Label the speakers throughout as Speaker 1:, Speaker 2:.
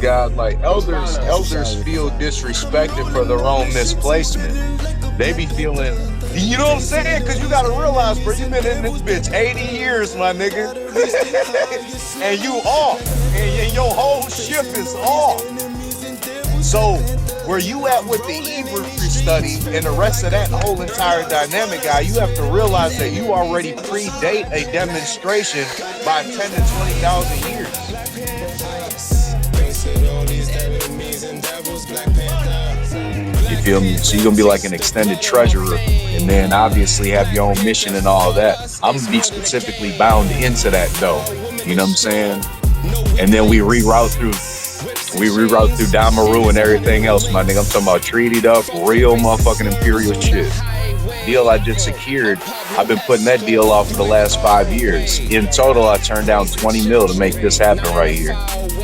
Speaker 1: God, like elders feel disrespected for their own misplacement. They be feeling, you know what I'm saying? Because you gotta realize, bro, you been in this bitch 80 years, my nigga. And you off. And your whole ship is off. So where you at with the Every study and the rest of that whole entire dynamic, guy, you have to realize that you already predate a demonstration by 10 to 20,000 years. You feel me? So you're gonna be like an extended treasurer, and then obviously have your own mission and all that. I'm gonna be specifically bound into that though. You know what I'm saying? And then we reroute through Damaru and everything else, my nigga. I'm talking about treated up, real motherfucking imperial shit. Deal I just secured, I've been putting that deal off for the last 5 years. In total, I turned down 20 mil to make this happen right here.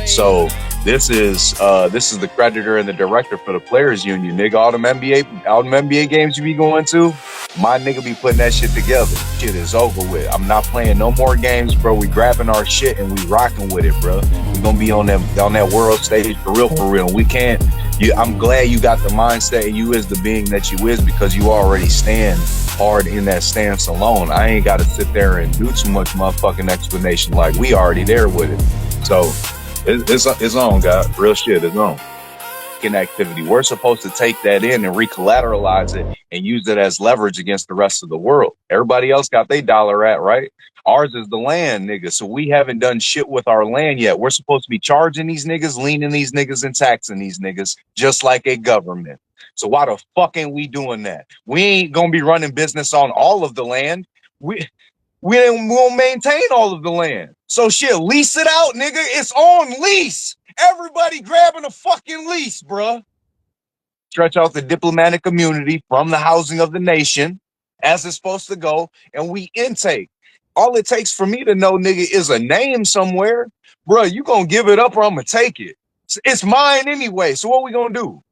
Speaker 1: So this is the creditor and the director for the players union, nigga. All them NBA games you be going to, my nigga be putting that shit together. Shit is over with. I'm not playing no more games, bro. We grabbing our shit and we rocking with it, bro. We gonna be on that world stage for real. We can't. I'm glad you got the mindset and you is the being that you is, because you already stand hard in that stance alone. I ain't got to sit there and do too much motherfucking explanation. Like, we already there with it. So it's on, God. Real shit, it's on. Activity. We're supposed to take that in and recollateralize it and use it as leverage against the rest of the world. Everybody else got their dollar at, right? Ours is the land, nigga. So we haven't done shit with our land yet. We're supposed to be charging these niggas, leaning these niggas, and taxing these niggas just like a government. So why the fuck ain't we doing that? We ain't gonna be running business on all of the land. We won't maintain all of the land. So shit, lease it out, nigga. It's on lease. Everybody grabbing a fucking lease, bruh. Stretch out the diplomatic community from the housing of the nation as it's supposed to go, and we intake. All it takes for me to know, nigga, is a name somewhere. Bruh, you gonna give it up or I'm gonna take it. It's mine anyway, so what we gonna do?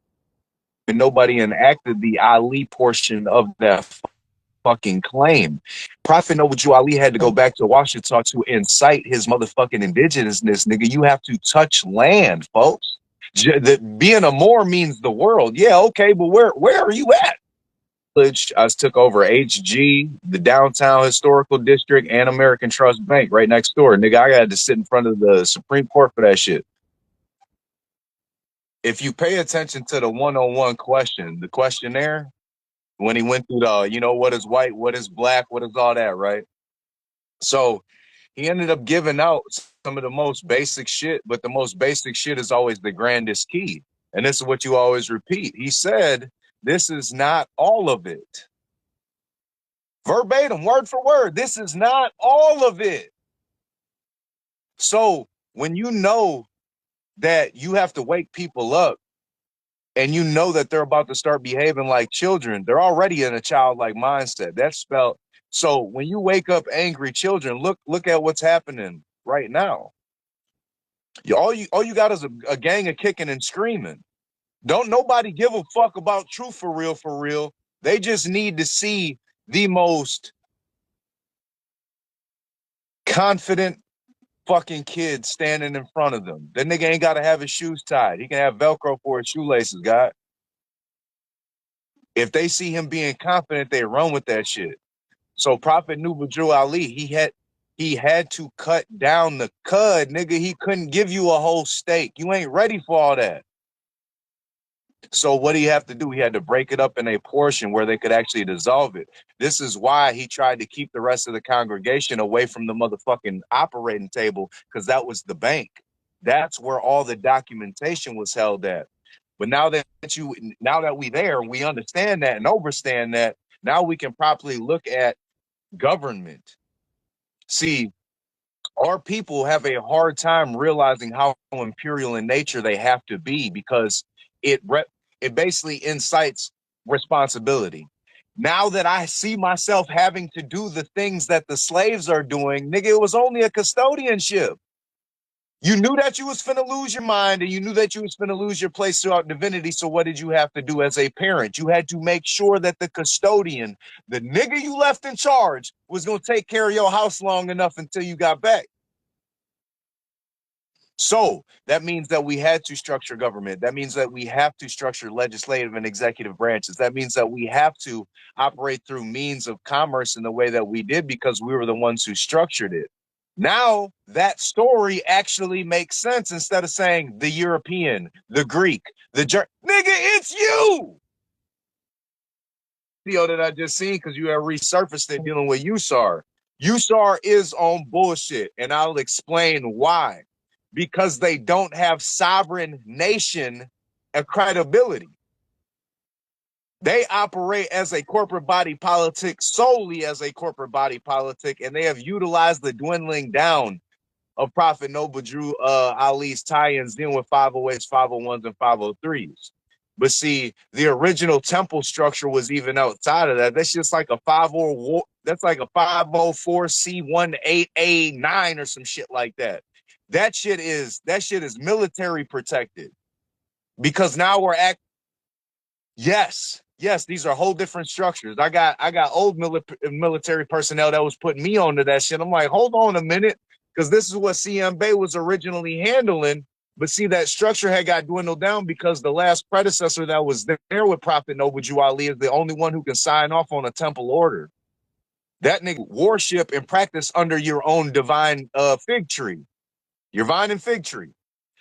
Speaker 1: And nobody enacted the Ali portion of that fucking claim. Prophet Noble Ali had to go back to Washington to incite his motherfucking indigenousness, nigga. You have to touch land, folks. Being a Moor means the world. Yeah, okay, but where are you at? I took over HG, the downtown historical district, and American Trust Bank right next door. Nigga, I had to sit in front of the Supreme Court for that shit. If you pay attention to the 101 question, the questionnaire, when he went through the, you know, what is white, what is black, what is all that, right? So he ended up giving out some of the most basic shit, but the most basic shit is always the grandest key. And this is what you always repeat. He said, this is not all of it. Verbatim, word for word, this is not all of it. So when you know that you have to wake people up, and you know that they're about to start behaving like children, they're already in a childlike mindset. That's spelled. So when you wake up angry children, look at what's happening right now. All you got is a gang of kicking and screaming. Don't nobody give a fuck about truth for real, for real. They just need to see the most confident fucking kid standing in front of them. That nigga ain't got to have his shoes tied. He can have Velcro for his shoelaces, God. If they see him being confident, they run with that shit. So Prophet Nubu Ali, he had to cut down the cud, nigga. He couldn't give you a whole steak. You ain't ready for all that. So what do you have to do? He had to break it up in a portion where they could actually dissolve it. This is why he tried to keep the rest of the congregation away from the motherfucking operating table, because that was the bank. That's where all the documentation was held at. But now that we there, we understand that and overstand that. Now we can properly look at government. See, our people have a hard time realizing how imperial in nature they have to be, because it basically incites responsibility. Now that I see myself having to do the things that the slaves are doing, nigga, it was only a custodianship. You knew that you was finna lose your mind, and you knew that you was finna lose your place throughout divinity. So what did you have to do as a parent? You had to make sure that the custodian, the nigga you left in charge, was gonna take care of your house long enough until you got back. So that means that we had to structure government. That means that we have to structure legislative and executive branches. That means that we have to operate through means of commerce in the way that we did because we were the ones who structured it. Now that story actually makes sense instead of saying the European, the Greek, nigga, it's you. Video that I just seen because you have resurfaced it dealing with USAR. USAR is on bullshit, and I'll explain why. Because they don't have sovereign nation credibility. They operate as a corporate body politic, solely as a corporate body politic, and they have utilized the dwindling down of Prophet Noble Drew Ali's tie-ins dealing with 508s, 501s, and 503s. But see, the original temple structure was even outside of that. That's just like a 504. That's like a 504C18A9 or some shit like that. That shit is military protected because now we're at. Yes, these are whole different structures. I got old military personnel that was putting me onto that shit. I'm like, hold on a minute, because this is what CM Bay was originally handling. But see, that structure had got dwindled down because the last predecessor that was there with Prophet Noble Drew Ali is the only one who can sign off on a temple order. That nigga worship and practice under your own divine fig tree, your vine and fig tree.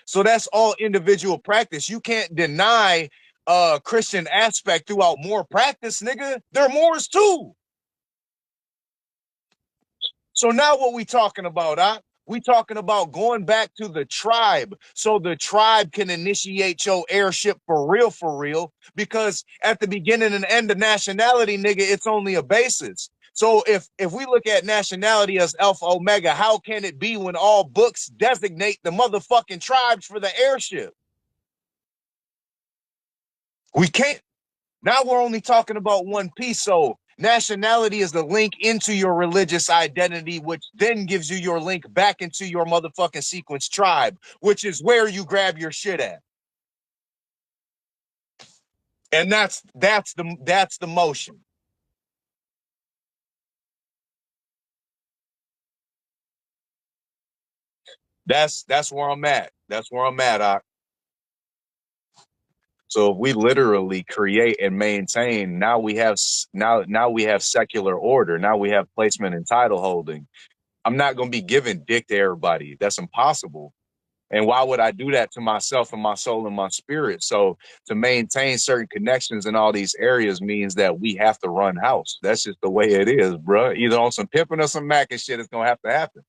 Speaker 1: So that's all individual practice. You can't deny Christian aspect throughout Moor practice, nigga. They're Moors too. So now what we talking about, huh? We talking about going back to the tribe so the tribe can initiate your airship for real, because at the beginning and end of nationality, nigga, it's only a basis. So if we look at nationality as Alpha Omega, how can it be when all books designate the motherfucking tribes for the airship? We can't. Now we're only talking about one piece. So nationality is the link into your religious identity, which then gives you your link back into your motherfucking sequence tribe, which is where you grab your shit at. And that's the motion. That's where I'm at. That's where I'm at. So if we literally create and maintain, now we have secular order. Now we have placement and title holding. I'm not going to be giving dick to everybody. That's impossible. And why would I do that to myself and my soul and my spirit? So to maintain certain connections in all these areas means that we have to run house. That's just the way it is, bro. Either on some pimping or some Mac and shit, it's going to happen.